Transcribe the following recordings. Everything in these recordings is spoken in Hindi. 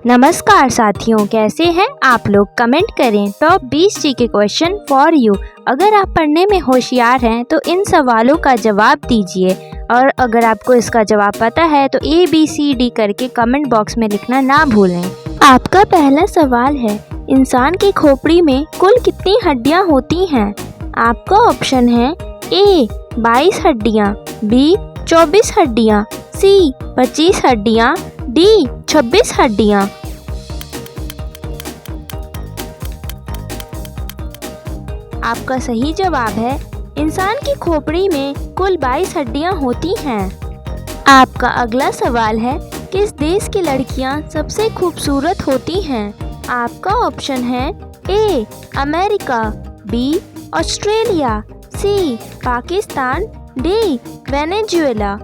नमस्कार साथियों, कैसे हैं आप लोग? कमेंट करें टॉप 20 जी के क्वेश्चन फॉर यू। अगर आप पढ़ने में होशियार हैं तो इन सवालों का जवाब दीजिए, और अगर आपको इसका जवाब पता है तो ABCD करके कमेंट बॉक्स में लिखना ना भूलें। आपका पहला सवाल है, इंसान की खोपड़ी में कुल कितनी हड्डियां होती हैं? आपका ऑप्शन है A 22 हड्डियाँ, B 24 हड्डियाँ, C 25 हड्डियाँ, D 26 हड्डियाँ। आपका सही जवाब है इंसान की खोपड़ी में कुल 22 हड्डियां होती हैं। आपका अगला सवाल है, किस देश की लड़कियां सबसे खूबसूरत होती हैं? आपका ऑप्शन है A America, B Australia, C Pakistan, D Venezuela.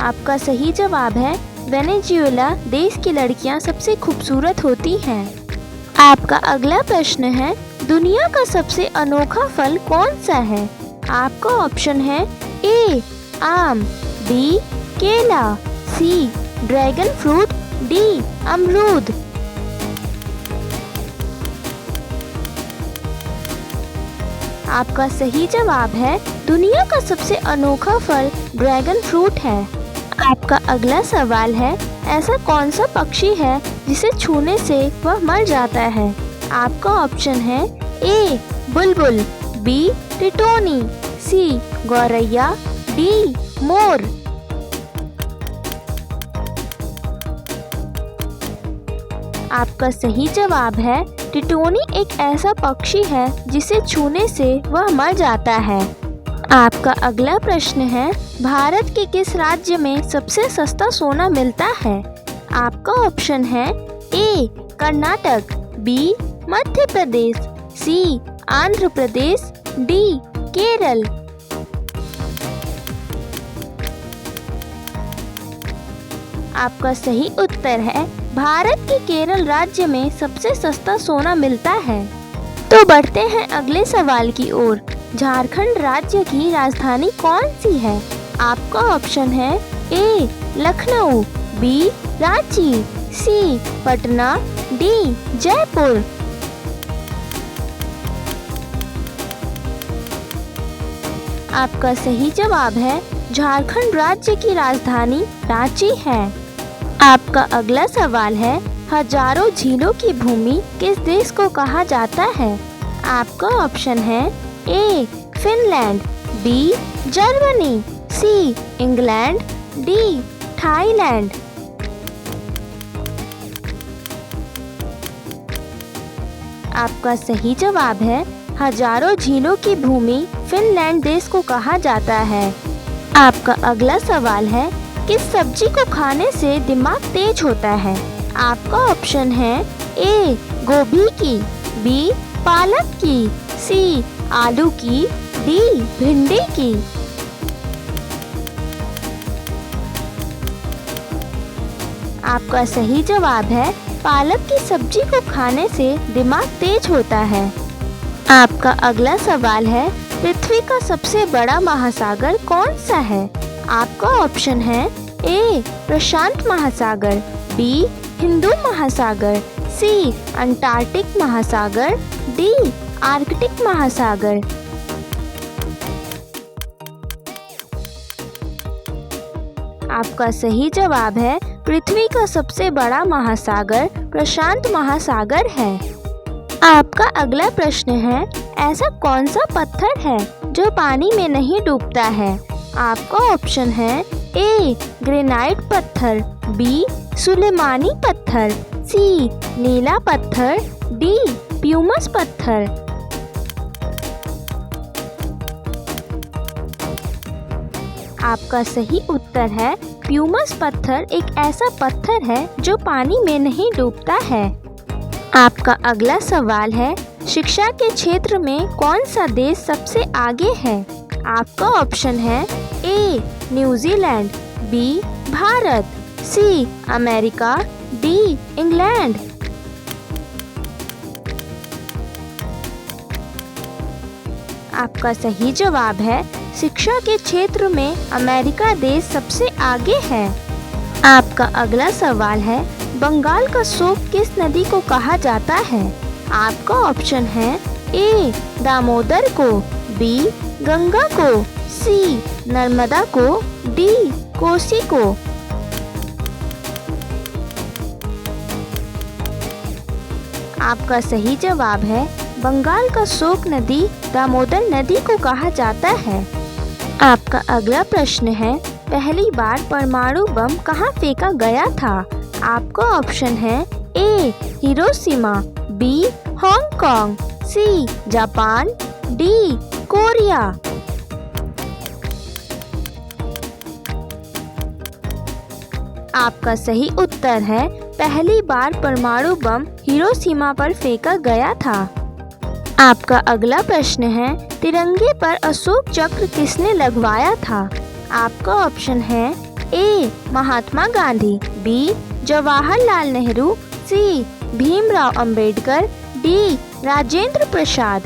आपका सही जवाब है वेनेजुएला देश की लड़कियां सबसे खूबसूरत होती हैं। आपका अगला प्रश्न है, दुनिया का सबसे अनोखा फल कौन सा है? आपका ऑप्शन है A आम, B केला, C ड्रैगन फ्रूट, D अमरूद। आपका सही जवाब है दुनिया का सबसे अनोखा फल ड्रैगन फ्रूट है। आपका अगला सवाल है, ऐसा कौन सा पक्षी है जिसे छूने से वह मर जाता है? आपका ऑप्शन है A बुलबुल, B टिटोनी, C गौरैया, D मोर। आपका सही जवाब है टिटोनी एक ऐसा पक्षी है जिसे छूने से वह मर जाता है। आपका अगला प्रश्न है, भारत के किस राज्य में सबसे सस्ता सोना मिलता है? आपका ऑप्शन है A Karnataka, B Madhya Pradesh, C Andhra Pradesh, D Kerala. आपका सही उत्तर है भारत के केरल राज्य में सबसे सस्ता सोना मिलता है। तो बढ़ते हैं अगले सवाल की ओर। झारखंड राज्य की राजधानी कौन सी है? आपका ऑप्शन है A Lucknow, B Ranchi, C Patna, D Jaipur. आपका सही जवाब है झारखंड राज्य की राजधानी रांची है। आपका अगला सवाल है, हजारों झीलों की भूमि किस देश को कहा जाता है? आपका ऑप्शन है A Finland, B Germany, C England, D Thailand. आपका सही जवाब है हजारों झीलों की भूमि फिनलैंड देश को कहा जाता है। आपका अगला सवाल है, किस सब्जी को खाने से दिमाग तेज होता है? आपका ऑप्शन है A गोभी की, B पालक की, C आलू की, D भिंडी की। आपका सही जवाब है पालक की सब्जी को खाने से दिमाग तेज होता है। आपका अगला सवाल है, पृथ्वी का सबसे बड़ा महासागर कौन सा है? आपका ऑप्शन है A प्रशांत महासागर, B हिंदू महासागर, C अंटार्कटिक महासागर, D आर्कटिक महासागर। आपका सही जवाब है पृथ्वी का सबसे बड़ा महासागर प्रशांत महासागर है। आपका अगला प्रश्न है, ऐसा कौन सा पत्थर है जो पानी में नहीं डूबता है? आपका ऑप्शन है A ग्रेनाइट पत्थर, B सुलेमानी पत्थर, C नीला पत्थर, D प्यूमस पत्थर। आपका सही उत्तर है प्यूमस पत्थर एक ऐसा पत्थर है जो पानी में नहीं डूबता है। आपका अगला सवाल है, शिक्षा के क्षेत्र में कौन सा देश सबसे आगे है? आपका ऑप्शन है A New Zealand, B Bharat, C America, D England. आपका सही जवाब है शिक्षा के क्षेत्र में अमेरिका देश सबसे आगे है। आपका अगला सवाल है, बंगाल का शोक किस नदी को कहा जाता है? आपका ऑप्शन है ए दामोदर को, बी गंगा को, सी नर्मदा को, डी कोसी को। आपका सही जवाब है बंगाल का शोक नदी दामोदर नदी को कहा जाता है। आपका अगला प्रश्न है, पहली बार परमाणु बम कहाँ फेंका गया था? आपका ऑप्शन है A Hiroshima, B Hong Kong, C Japan, D Korea. आपका सही उत्तर है पहली बार परमाणु बम हिरोशिमा पर फेंका गया था। आपका अगला प्रश्न है, तिरंगे पर अशोक चक्र किसने लगवाया था? आपका ऑप्शन है ए महात्मा गांधी, बी जवाहरलाल नेहरू, सी भीमराव अंबेडकर, डी राजेंद्र प्रसाद।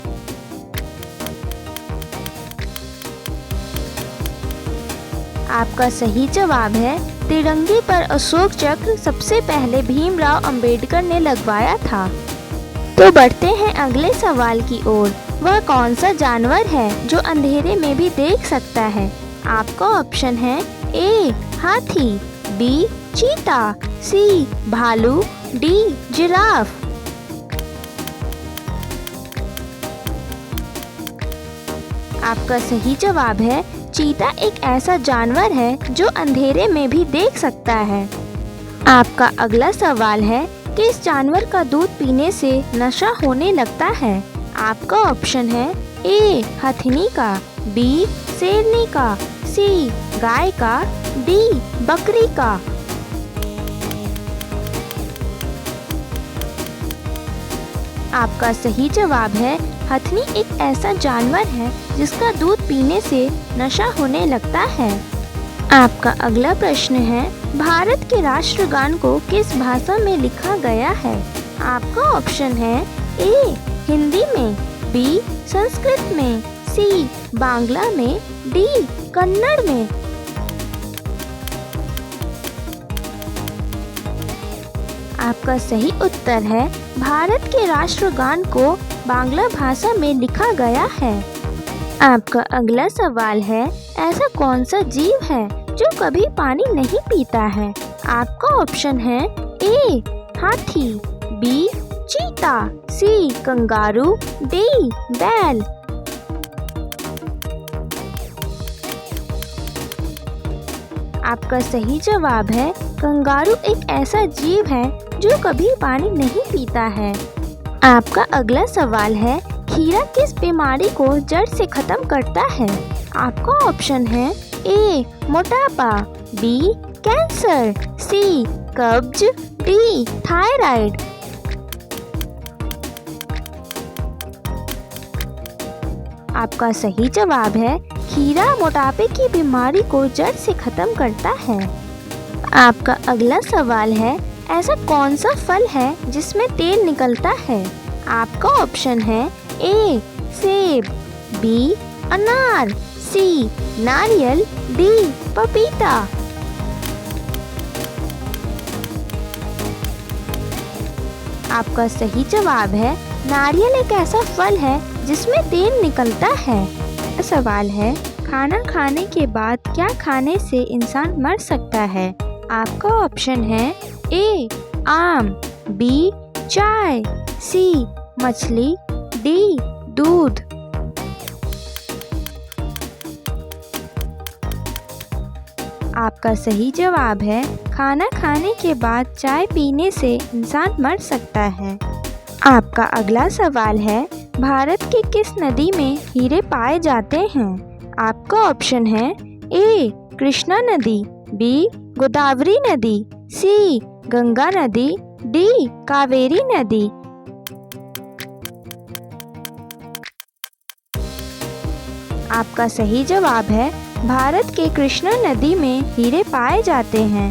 आपका सही जवाब है तिरंगे पर अशोक चक्र सबसे पहले भीमराव अंबेडकर ने लगवाया था। तो बढ़ते हैं अगले सवाल की ओर। वह कौन सा जानवर है जो अंधेरे में भी देख सकता है? आपका ऑप्शन है ए हाथी, बी चीता, सी भालू, डी जिराफ। आपका सही जवाब है चीता एक ऐसा जानवर है जो अंधेरे में भी देख सकता है। आपका अगला सवाल है, किस जानवर का दूध पीने से नशा होने लगता है? आपका ऑप्शन है ए हथिनी का, बी शेरनी का, सी गाय का, डी बकरी का। आपका सही जवाब है हथिनी एक ऐसा जानवर है जिसका दूध पीने से नशा होने लगता है। आपका अगला प्रश्न है, भारत के राष्ट्रगान को किस भाषा में लिखा गया है? आपका ऑप्शन है ए हिंदी में, बी संस्कृत में, सी बांग्ला में, डी कन्नड़ में। आपका सही उत्तर है भारत के राष्ट्रगान को बांग्ला भाषा में लिखा गया है। आपका अगला सवाल है, ऐसा कौन सा जीव है जो कभी पानी नहीं पीता है? आपका ऑप्शन है ए हाथी, बी चीता, सी कंगारू, डी बैल। आपका सही जवाब है कंगारू एक ऐसा जीव है जो कभी पानी नहीं पीता है। आपका अगला सवाल है, खीरा किस बीमारी को जड़ से खत्म करता है? आपका ऑप्शन है ए मोटापा, बी कैंसर, सी कब्ज, डी थायराइड। आपका सही जवाब है खीरा मोटापे की बीमारी को जड़ से खत्म करता है। आपका अगला सवाल है, ऐसा कौन सा फल है जिसमें तेल निकलता है? आपका ऑप्शन है ए सेब, बी अनार, सी नारियल, डी पपीता। आपका सही जवाब है नारियल एक ऐसा फल है जिसमें तेल निकलता है। सवाल है, खाना खाने के बाद क्या खाने से इंसान मर सकता है? आपका ऑप्शन है ए आम, बी चाय, सी मछली, डी दूध। आपका सही जवाब है खाना खाने के बाद चाय पीने से इंसान मर सकता है। आपका अगला सवाल है, भारत की किस नदी में हीरे पाए जाते हैं? आपका ऑप्शन है ए कृष्णा नदी, बी गोदावरी नदी, सी गंगा नदी, डी कावेरी नदी। आपका सही जवाब है भारत के कृष्णा नदी में हीरे पाए जाते हैं।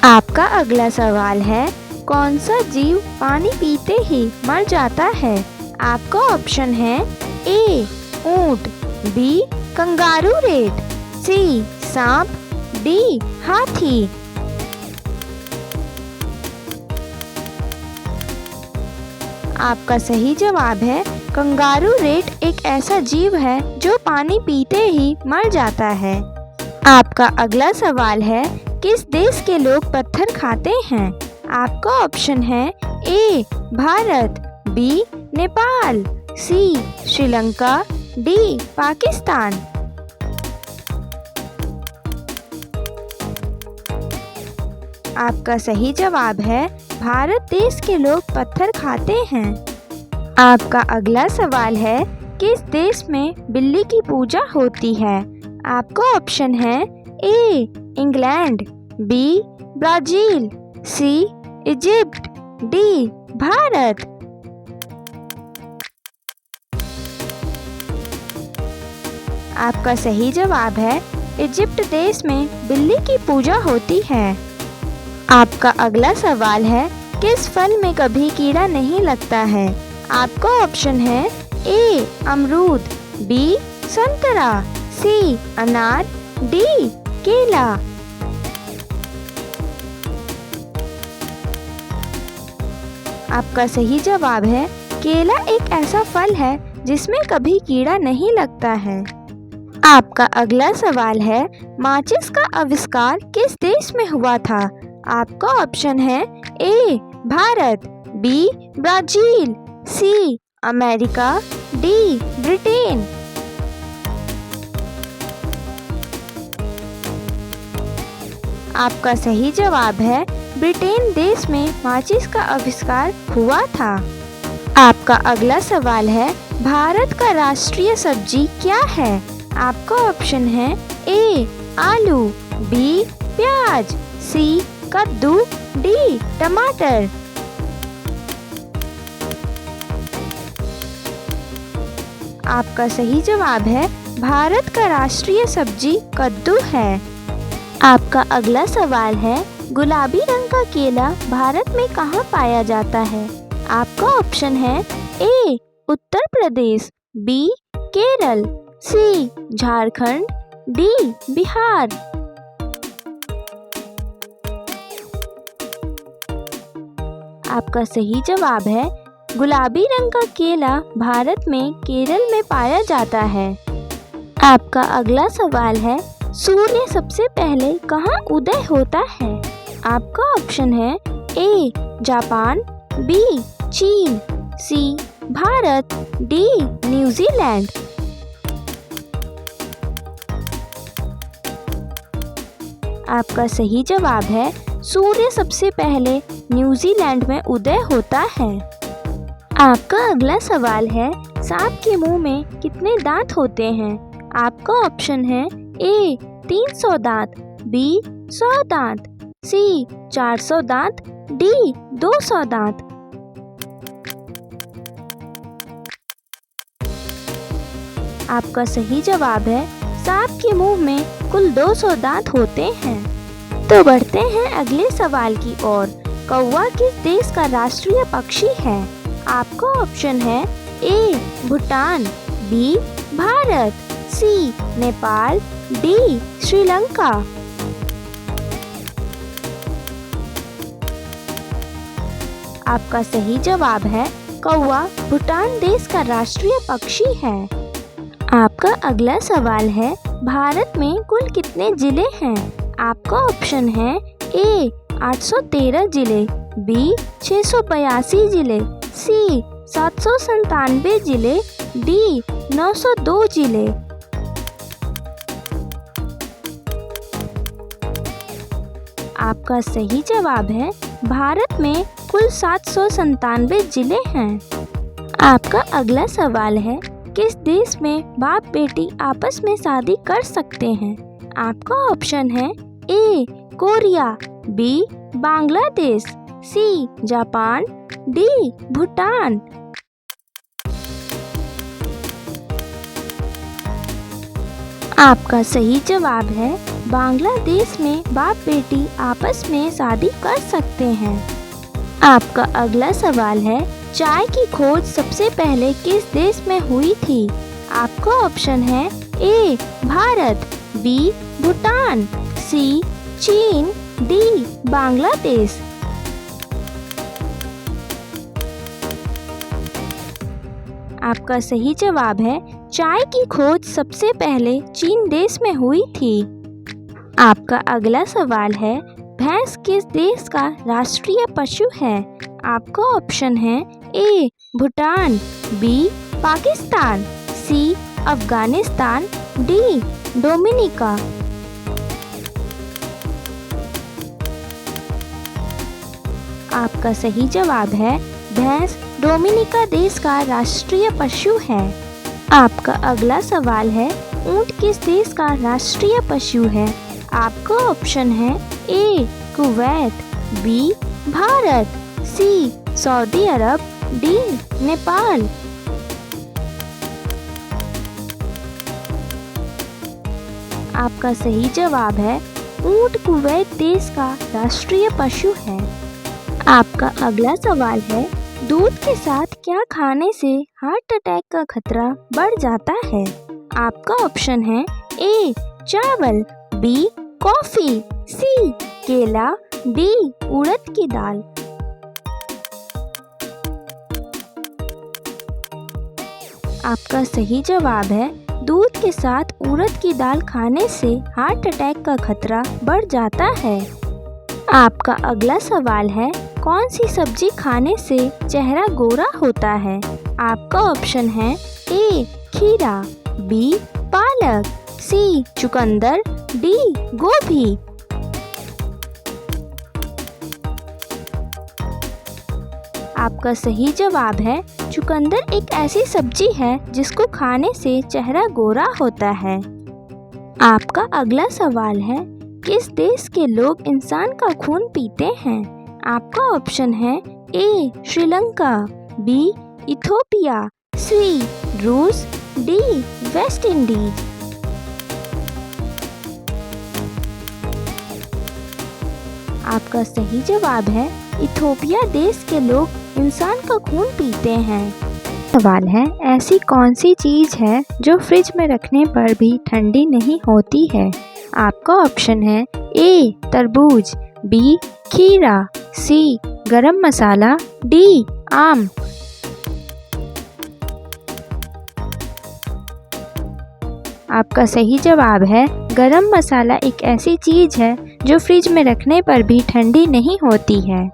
आपका अगला सवाल है, कौन सा जीव पानी पीते ही मर जाता है? आपका ऑप्शन है ए ऊंट, बी कंगारू रेट, सी सांप, डी हाथी। आपका सही जवाब है कंगारू रेट एक ऐसा जीव है जो पानी पीते ही मर जाता है। आपका अगला सवाल है किस देश के लोग पत्थर खाते हैं? आपका ऑप्शन है A Bharat, B Nepal, C Sri Lanka, D Pakistan. आपका सही जवाब है भारत देश के लोग पत्थर खाते हैं। आपका अगला सवाल है किस देश में बिल्ली की पूजा होती है? आपका ऑप्शन है A England, B Brazil, C Egypt, D Bharat. आपका सही जवाब है इजिप्ट देश में बिल्ली की पूजा होती है। आपका अगला सवाल है किस फल में कभी कीड़ा नहीं लगता है? आपका ऑप्शन है ए अमरूद, बी संतरा, सी अनार, डी केला। आपका सही जवाब है केला एक ऐसा फल है जिसमें कभी कीड़ा नहीं लगता है। आपका अगला सवाल है माचिस का आविष्कार किस देश में हुआ था? आपका ऑप्शन है A Bharat, B Brazil, C America, D Britain. आपका सही जवाब है ब्रिटेन देश में माचिस का आविष्कार हुआ था। आपका अगला सवाल है भारत का राष्ट्रीय सब्जी क्या है? आपका ऑप्शन है ए आलू, बी प्याज, सी कद्दू, डी टमाटर। आपका सही जवाब है भारत का राष्ट्रीय सब्जी कद्दू है। आपका अगला सवाल है गुलाबी रंग का केला भारत में कहाँ पाया जाता है? आपका ऑप्शन है ए उत्तर प्रदेश, बी केरल, सी झारखंड, डी बिहार। आपका सही जवाब है गुलाबी रंग का केला भारत में केरल में पाया जाता है। आपका अगला सवाल है सूर्य सबसे पहले कहाँ उदय होता है? आपका ऑप्शन है ए जापान, बी चीन, सी भारत, डी न्यूजीलैंड। आपका सही जवाब है सूर्य सबसे पहले न्यूजीलैंड में उदय होता है। आपका अगला सवाल है सांप के मुंह में कितने दांत होते हैं? आपका ऑप्शन है ए 300 दांत, बी 100 दांत, सी 400 दांत, डी 200 दांत। आपका सही जवाब है सांप के मुंह में कुल 200 दांत होते हैं। तो बढ़ते हैं अगले सवाल की ओर। कौवा किस देश का राष्ट्रीय पक्षी है? आपका ऑप्शन है ए भूटान, बी भारत, सी नेपाल, डी श्रीलंका। आपका सही जवाब है कौवा भूटान देश का राष्ट्रीय पक्षी है। आपका अगला सवाल है भारत में कुल कितने जिले हैं? आपका ऑप्शन है ए 813 जिले, बी 682 जिले, सी 797 जिले, डी 902 जिले। आपका सही जवाब है भारत में कुल 797 जिले हैं। आपका अगला सवाल है किस देश में बाप बेटी आपस में शादी कर सकते हैं? आपका ऑप्शन है A Korea, B Bangladesh, C Japan, D Bhutan. आपका सही जवाब है बांग्लादेश में बाप बेटी आपस में शादी कर सकते हैं। आपका अगला सवाल है चाय की खोज सबसे पहले किस देश में हुई थी? आपका ऑप्शन है ए भारत, बी भूटान, सी चीन, डी बांग्लादेश। आपका सही जवाब है चाय की खोज सबसे पहले चीन देश में हुई थी। आपका अगला सवाल है भैंस किस देश का राष्ट्रीय पशु है? आपका ऑप्शन है ए भूटान, बी पाकिस्तान, सी अफगानिस्तान, डी डोमिनिका। आपका सही जवाब है भैंस डोमिनिका देश का राष्ट्रीय पशु है। आपका अगला सवाल है ऊंट किस देश का राष्ट्रीय पशु है? आपका ऑप्शन है A Kuwait, B Bharat, C Saudi Arab, D Nepal. आपका सही जवाब है ऊंट कुवैत देश का राष्ट्रीय पशु है। आपका अगला सवाल है दूध के साथ क्या खाने से हार्ट अटैक का खतरा बढ़ जाता है? आपका ऑप्शन है ए चावल, बी कॉफी, सी केला, डी उड़द की दाल। आपका सही जवाब है दूध के साथ उड़द की दाल खाने से हार्ट अटैक का खतरा बढ़ जाता है। आपका अगला सवाल है कौन सी सब्जी खाने से चेहरा गोरा होता है? आपका ऑप्शन है ए खीरा, बी पालक, सी चुकंदर, डी गोभी। आपका सही जवाब है चुकंदर एक ऐसी सब्जी है जिसको खाने से चेहरा गोरा होता है। आपका अगला सवाल है किस देश के लोग इंसान का खून पीते हैं? आपका ऑप्शन है ए श्रीलंका, बी इथोपिया, सी रूस, डी वेस्ट इंडीज। आपका सही जवाब है इथोपिया देश के लोग इंसान का खून पीते हैं। सवाल है ऐसी कौन सी चीज़ है जो फ्रिज में रखने पर भी ठंडी नहीं होती है? आपका ऑप्शन है ए तरबूज, बी खीरा, सी गरम मसाला, डी आम। आपका सही जवाब है गरम मसाला एक ऐसी चीज़ है जो फ्रिज में रखने पर भी ठंडी नहीं होती है।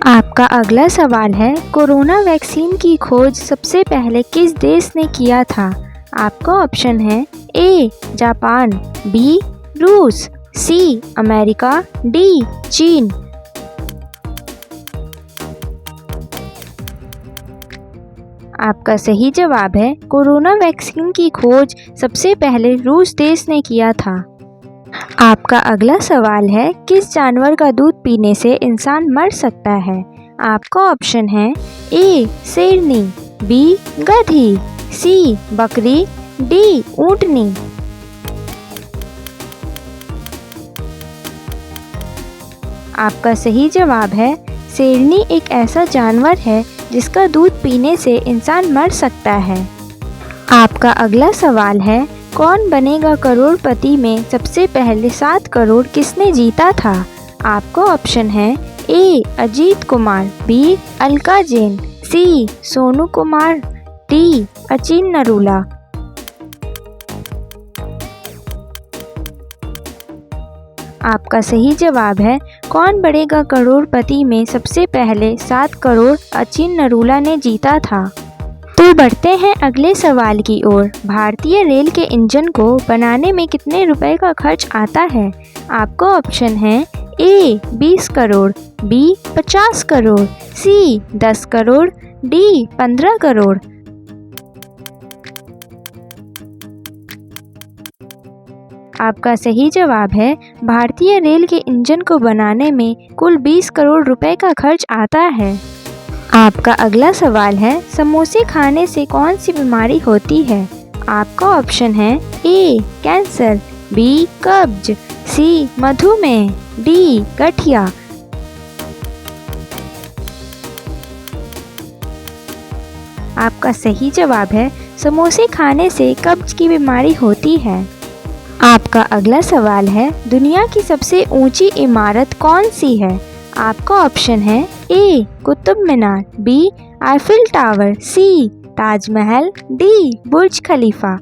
आपका अगला सवाल है कोरोना वैक्सीन की खोज सबसे पहले किस देश ने किया था? आपका ऑप्शन है ए जापान, बी रूस, सी अमेरिका, डी चीन। आपका सही जवाब है कोरोना वैक्सीन की खोज सबसे पहले रूस देश ने किया था। आपका अगला सवाल है किस जानवर का दूध पीने से इंसान मर सकता है? आपका ऑप्शन है ए शेरनी, बी गधी, सी बकरी, डी ऊंटनी। आपका सही जवाब है शेरनी एक ऐसा जानवर है जिसका दूध पीने से इंसान मर सकता है। आपका अगला सवाल है कौन बनेगा करोड़पति में सबसे पहले 7 करोड़ किसने जीता था? आपका ऑप्शन है ए अजीत कुमार, बी अलका जैन, सी सोनू कुमार, डी अचिन नरूला। आपका सही जवाब है कौन बढ़ेगा करोड़पति में सबसे पहले 7 करोड़ अचिन नरूला ने जीता था। तो बढ़ते हैं अगले सवाल की ओर। भारतीय रेल के इंजन को बनाने में कितने रुपए का खर्च आता है? आपका ऑप्शन है ए 20 करोड़, बी 50 करोड़, सी 10 करोड़, डी 15 करोड़। आपका सही जवाब है भारतीय रेल के इंजन को बनाने में कुल 20 करोड़ रुपए का खर्च आता है। आपका अगला सवाल है समोसे खाने से कौन सी बीमारी होती है? आपका ऑप्शन है ए कैंसर, बी कब्ज, सी मधुमेह, डी गठिया। आपका सही जवाब है समोसे खाने से कब्ज की बीमारी होती है। आपका अगला सवाल है, दुनिया की सबसे ऊंची इमारत कौन सी है? आपका ऑप्शन है ए Qutub Minar, B Eiffel tower, सी ताजमहल, डी बुर्ज खलीफा।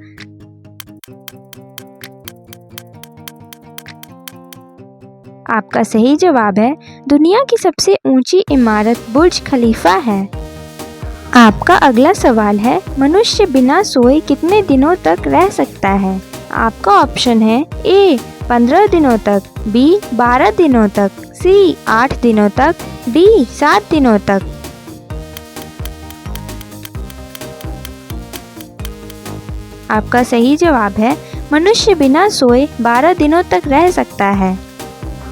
आपका सही जवाब है दुनिया की सबसे ऊंची इमारत बुर्ज खलीफा है। आपका अगला सवाल है, मनुष्य बिना सोए कितने दिनों तक रह सकता है? आपका ऑप्शन है ए 15 दिनों तक, बी 12 दिनों तक, सी 8 दिनों तक, डी 7 दिनों तक। आपका सही जवाब है मनुष्य बिना सोए 12 दिनों तक रह सकता है।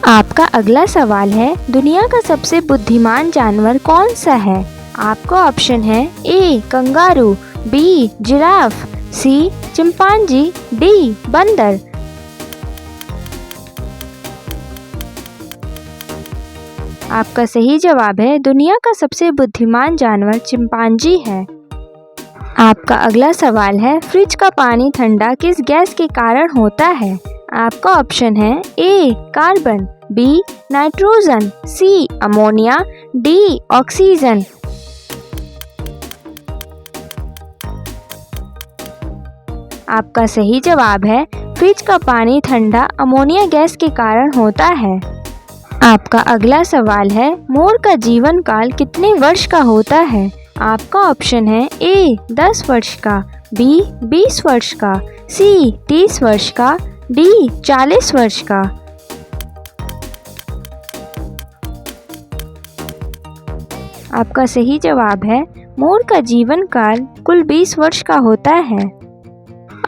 आपका अगला सवाल है, दुनिया का सबसे बुद्धिमान जानवर कौन सा है? आपका ऑप्शन है ए कंगारू, बी जिराफ, सी चिंपांजी, डी बंदर। आपका सही जवाब है दुनिया का सबसे बुद्धिमान जानवर चिंपांजी है। आपका अगला सवाल है, फ्रिज का पानी ठंडा किस गैस के कारण होता है? आपका ऑप्शन है ए कार्बन, बी नाइट्रोजन, सी अमोनिया, डी ऑक्सीजन। आपका सही जवाब है फ्रिज का पानी ठंडा अमोनिया गैस के कारण होता है। आपका अगला सवाल है, मोर का जीवन काल कितने वर्ष का होता है? आपका ऑप्शन है ए 10 वर्ष का, बी 20 वर्ष का, सी 30 वर्ष का, डी 40 वर्ष का। आपका सही जवाब है मोर का जीवन काल कुल 20 वर्ष का होता है।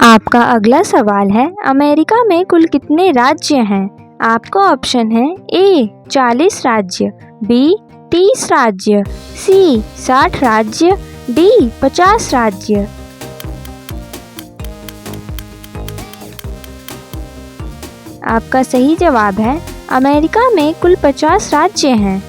आपका अगला सवाल है, अमेरिका में कुल कितने राज्य हैं? आपका ऑप्शन है ए 40 राज्य, बी 30 राज्य, सी 60 राज्य, डी 50 राज्य। आपका सही जवाब है अमेरिका में कुल 50 राज्य हैं।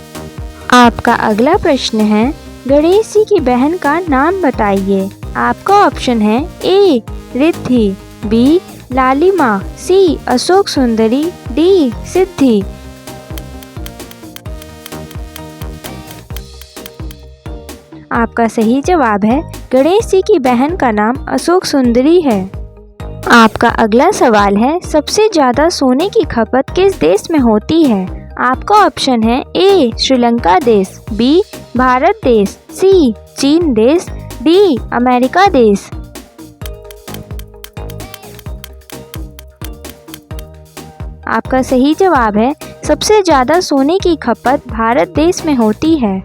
आपका अगला प्रश्न है, गणेश जी की बहन का नाम बताइए। आपका ऑप्शन है ए रिद्धि, बी लालिमा, सी अशोक सुंदरी, डी सिद्धि। आपका सही जवाब है गणेश जी की बहन का नाम अशोक सुंदरी है। आपका अगला सवाल है, सबसे ज़्यादा सोने की खपत किस देश में होती है? आपका ऑप्शन है ए श्रीलंका देश, बी भारत देश, सी चीन देश, डी अमेरिका देश। आपका सही जवाब है सबसे ज़्यादा सोने की खपत भारत देश में होती है।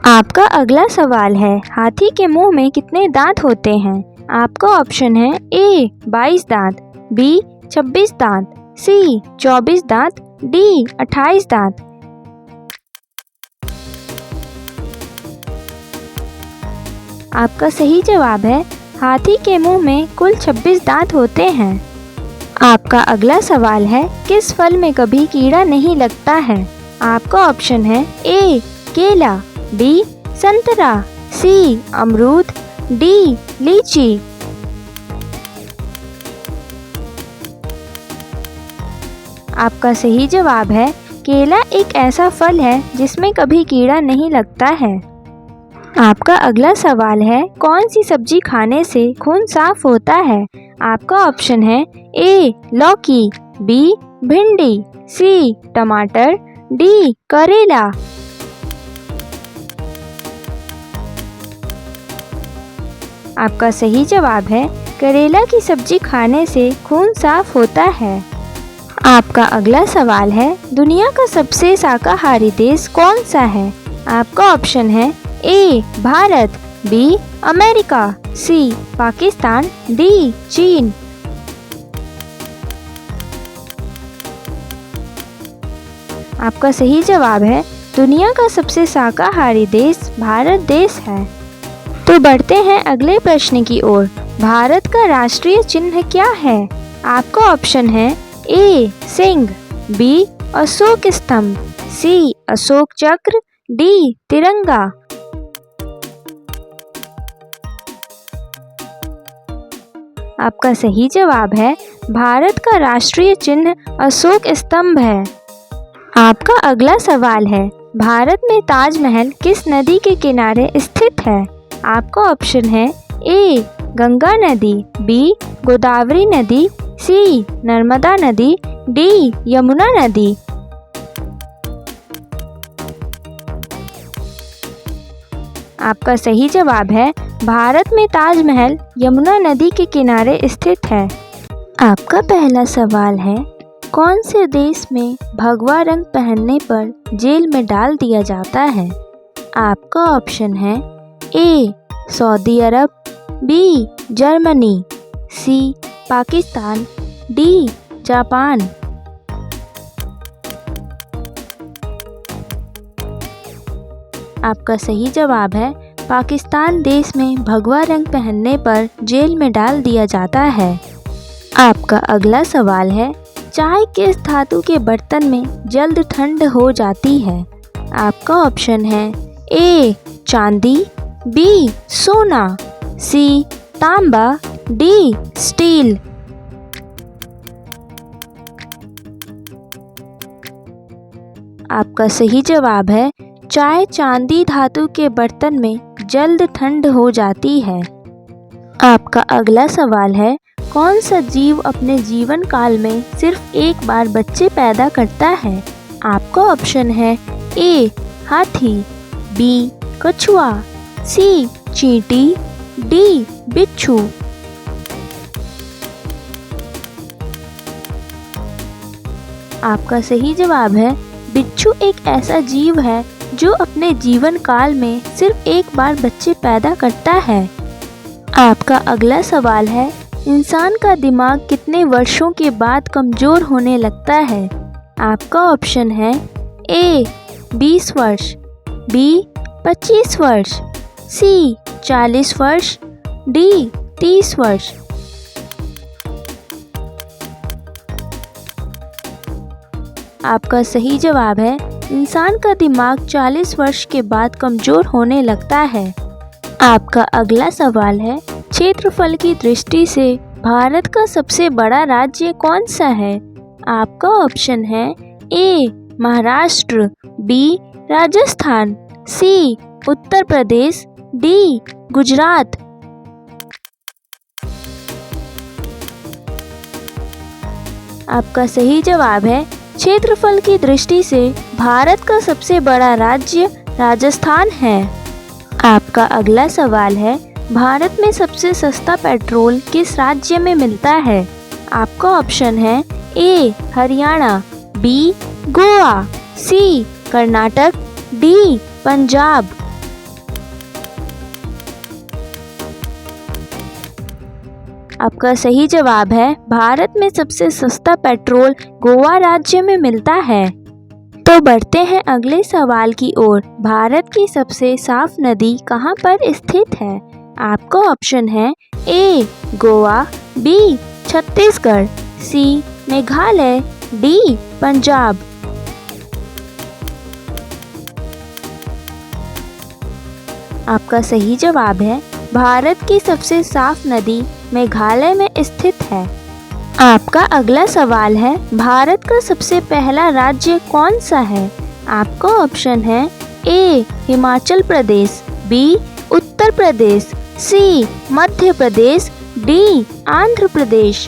आपका अगला सवाल है, हाथी के मुंह में कितने दांत होते हैं? आपका ऑप्शन है ए 22 दांत, बी 26 दांत, सी 24 दांत, डी 28 दांत। आपका सही जवाब है हाथी के मुंह में कुल 26 दांत होते हैं। आपका अगला सवाल है, किस फल में कभी कीड़ा नहीं लगता है? आपका ऑप्शन है ए केला, बी संतरा, सी अमरूद, डी लीची। आपका सही जवाब है केला एक ऐसा फल है जिसमें कभी कीड़ा नहीं लगता है। आपका अगला सवाल है, कौन सी सब्जी खाने से खून साफ होता है? आपका ऑप्शन है ए लौकी, बी भिंडी, सी टमाटर, डी करेला। आपका सही जवाब है करेला की सब्जी खाने से खून साफ होता है। आपका अगला सवाल है, दुनिया का सबसे शाकाहारी देश कौन सा है? आपका ऑप्शन है A Bharat, B America, C Pakistan, D चीन। आपका सही जवाब है दुनिया का सबसे शाकाहारी देश भारत देश है। तो बढ़ते हैं अगले प्रश्न की ओर। भारत का राष्ट्रीय चिन्ह क्या है? आपका ऑप्शन है ए सिंह, बी अशोक स्तंभ, सी अशोक चक्र, डी तिरंगा। आपका सही जवाब है भारत का राष्ट्रीय चिन्ह अशोक स्तंभ है। आपका अगला सवाल है भारत में ताजमहल किस नदी के किनारे स्थित है? आपका ऑप्शन है ए गंगा नदी, बी गोदावरी नदी, सी नर्मदा नदी, डी यमुना नदी। आपका सही जवाब है भारत में ताजमहल यमुना नदी के किनारे स्थित है। आपका पहला सवाल है कौन से देश में भगवा रंग पहनने पर जेल में डाल दिया जाता है? आपका ऑप्शन है ए सऊदी अरब, बी जर्मनी, सी पाकिस्तान, डी जापान। आपका सही जवाब है पाकिस्तान देश में भगवा रंग पहनने पर जेल में डाल दिया जाता है। आपका अगला सवाल है चाय किस धातु के बर्तन में जल्द ठंड हो जाती है? आपका ऑप्शन है ए चांदी, बी सोना, सी तांबा, डी स्टील। आपका सही जवाब है चाय चांदी धातु के बर्तन में जल्द ठंड हो जाती है। आपका अगला सवाल है कौन सा जीव अपने जीवन काल में सिर्फ एक बार बच्चे पैदा करता है? आपका ऑप्शन है ए हाथी, बी कछुआ, सी चींटी, डी बिच्छू। आपका सही जवाब है बिच्छू एक ऐसा जीव है जो अपने जीवन काल में सिर्फ एक बार बच्चे पैदा करता है। आपका अगला सवाल है इंसान का दिमाग कितने वर्षों के बाद कमज़ोर होने लगता है? आपका ऑप्शन है ए 20 वर्ष, बी 25 वर्ष, सी 40 वर्ष, डी 30 वर्ष। आपका सही जवाब है इंसान का दिमाग 40 वर्ष के बाद कमज़ोर होने लगता है। आपका अगला सवाल है क्षेत्रफल की दृष्टि से भारत का सबसे बड़ा राज्य कौन सा है? आपका ऑप्शन है ए महाराष्ट्र, बी राजस्थान, सी उत्तर प्रदेश, डी गुजरात। आपका सही जवाब है क्षेत्रफल की दृष्टि से भारत का सबसे बड़ा राज्य राजस्थान है। आपका अगला सवाल है भारत में सबसे सस्ता पेट्रोल किस राज्य में मिलता है? आपका ऑप्शन है ए हरियाणा, बी गोवा, सी कर्नाटक, डी पंजाब। आपका सही जवाब है भारत में सबसे सस्ता पेट्रोल गोवा राज्य में मिलता है। तो बढ़ते हैं अगले सवाल की ओर। भारत की सबसे साफ नदी कहाँ पर स्थित है? आपका ऑप्शन है ए गोवा, बी छत्तीसगढ़, सी मेघालय, डी पंजाब। आपका सही जवाब है भारत की सबसे साफ नदी मेघालय में स्थित है। आपका अगला सवाल है भारत का सबसे पहला राज्य कौन सा है? आपका ऑप्शन है ए हिमाचल प्रदेश, बी उत्तर प्रदेश, सी मध्य प्रदेश, डी आंध्र प्रदेश।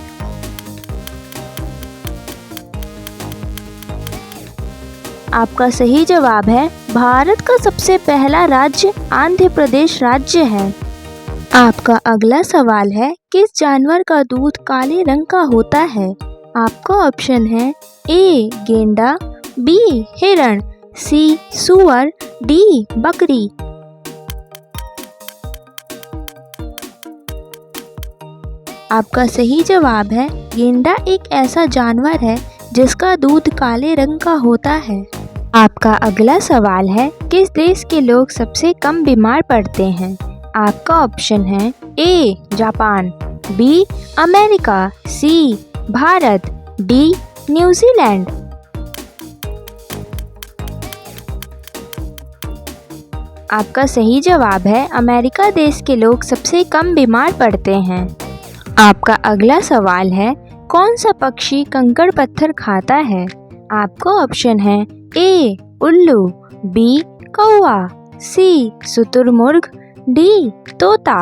आपका सही जवाब है भारत का सबसे पहला राज्य आंध्र प्रदेश राज्य है। आपका अगला सवाल है किस जानवर का दूध काले रंग का होता है? आपका ऑप्शन है ए गेंडा, बी हिरण, सी सूअर, डी बकरी। आपका सही जवाब है गेंडा एक ऐसा जानवर है जिसका दूध काले रंग का होता है। आपका अगला सवाल है किस देश के लोग सबसे कम बीमार पड़ते हैं? आपका ऑप्शन है A Japan, B America, C Bharat, D New Zealand. आपका सही जवाब है अमेरिका देश के लोग सबसे कम बीमार पड़ते हैं। आपका अगला सवाल है, कौन सा पक्षी कंकड़ पत्थर खाता है? आपको ऑप्शन है ए उल्लू, बी कौवा, सी शुतुरमुर्ग, डी तोता।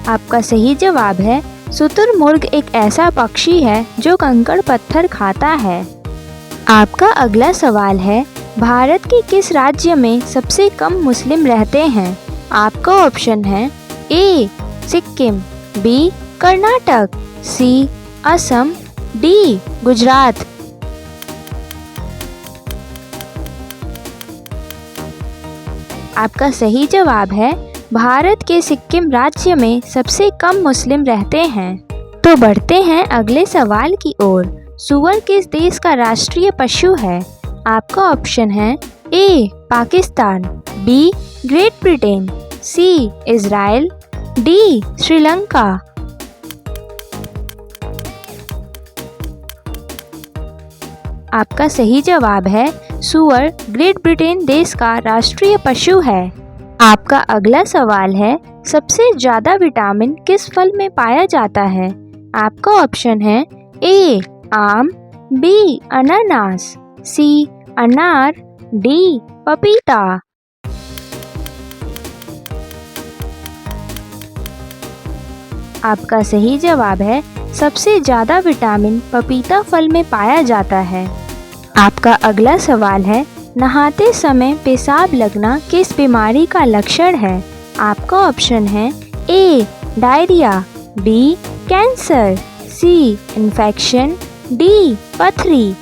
आपका सही जवाब है शुतुरमुर्ग एक ऐसा पक्षी है जो कंकड़ पत्थर खाता है। आपका अगला सवाल है, भारत के किस राज्य में सबसे कम मुस्लिम रहते हैं? आपका ऑप्शन है ए सिक्किम, बी कर्नाटक, सी असम, डी गुजरात। आपका सही जवाब है भारत के सिक्किम राज्य में सबसे कम मुस्लिम रहते हैं। तो बढ़ते हैं अगले सवाल की ओर। सूअर किस देश का राष्ट्रीय पशु है? आपका ऑप्शन है A Pakistan, B Great Britain, C Israel, D Sri Lanka. आपका सही जवाब है सूअर ग्रेट ब्रिटेन देश का राष्ट्रीय पशु है। आपका अगला सवाल है, सबसे ज्यादा विटामिन किस फल में पाया जाता है? आपका ऑप्शन है ए आम, बी अनानास, सी अनार, डी पपीता। आपका सही जवाब है सबसे ज्यादा विटामिन पपीता फल में पाया जाता है। आपका अगला सवाल है, नहाते समय पेशाब लगना किस बीमारी का लक्षण है? आपका ऑप्शन है ए डायरिया, बी कैंसर, सी इन्फेक्शन, डी पथरी।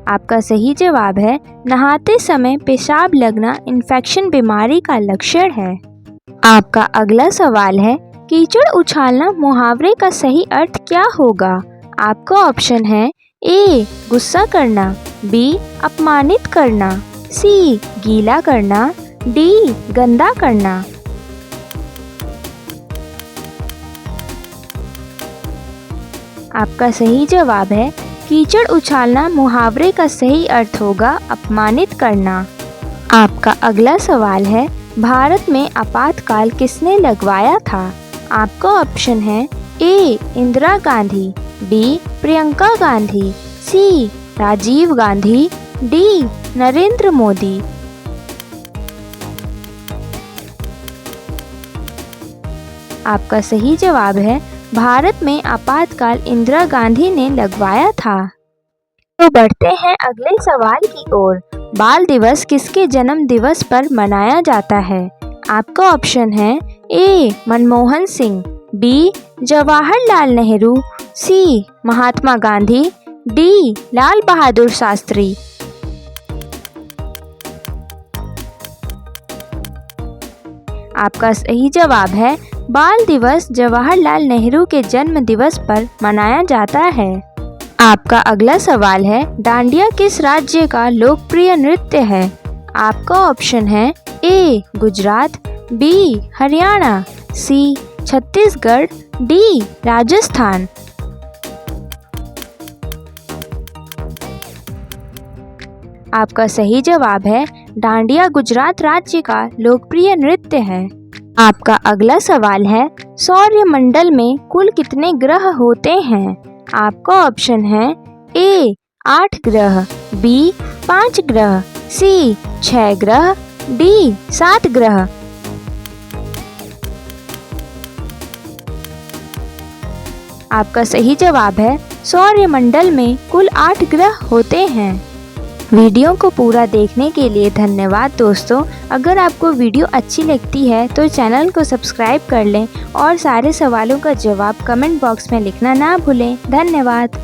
आपका सही जवाब है नहाते समय पेशाब लगना इन्फेक्शन बीमारी का लक्षण है। आपका अगला सवाल है, कीचड़ उछालना मुहावरे का सही अर्थ क्या होगा? आपका ऑप्शन है ए गुस्सा करना, बी अपमानित करना, सी गीला करना, डी गंदा करना। आपका सही जवाब है कीचड़ उछालना मुहावरे का सही अर्थ होगा अपमानित करना। आपका अगला सवाल है, भारत में आपातकाल किसने लगवाया था? आपका ऑप्शन है ए इंदिरा गांधी, बी प्रियंका गांधी, सी राजीव गांधी, डी नरेंद्र मोदी। आपका सही जवाब है भारत में आपातकाल इंदिरा गांधी ने लगवाया था। तो बढ़ते हैं अगले सवाल की ओर। बाल दिवस किसके जन्म दिवस पर मनाया जाता है? आपका ऑप्शन है ए मनमोहन सिंह, बी जवाहरलाल नेहरू, सी महात्मा गांधी, डी लाल बहादुर शास्त्री। आपका सही जवाब है बाल दिवस जवाहरलाल नेहरू के जन्म दिवस पर मनाया जाता है। आपका अगला सवाल है, डांडिया किस राज्य का लोकप्रिय नृत्य है? आपका ऑप्शन है ए गुजरात, बी हरियाणा, सी छत्तीसगढ़, डी राजस्थान। आपका सही जवाब है डांडिया गुजरात राज्य का लोकप्रिय नृत्य है। आपका अगला सवाल है, सौरमंडल में कुल कितने ग्रह होते हैं? आपका ऑप्शन है ए 8 ग्रह, बी 5 ग्रह, सी 6 ग्रह, डी 7 ग्रह। आपका सही जवाब है सौरमंडल में कुल 8 ग्रह होते हैं। वीडियो को पूरा देखने के लिए धन्यवाद दोस्तों। अगर आपको वीडियो अच्छी लगती है तो चैनल को सब्सक्राइब कर लें और सारे सवालों का जवाब कमेंट बॉक्स में लिखना ना भूलें। धन्यवाद।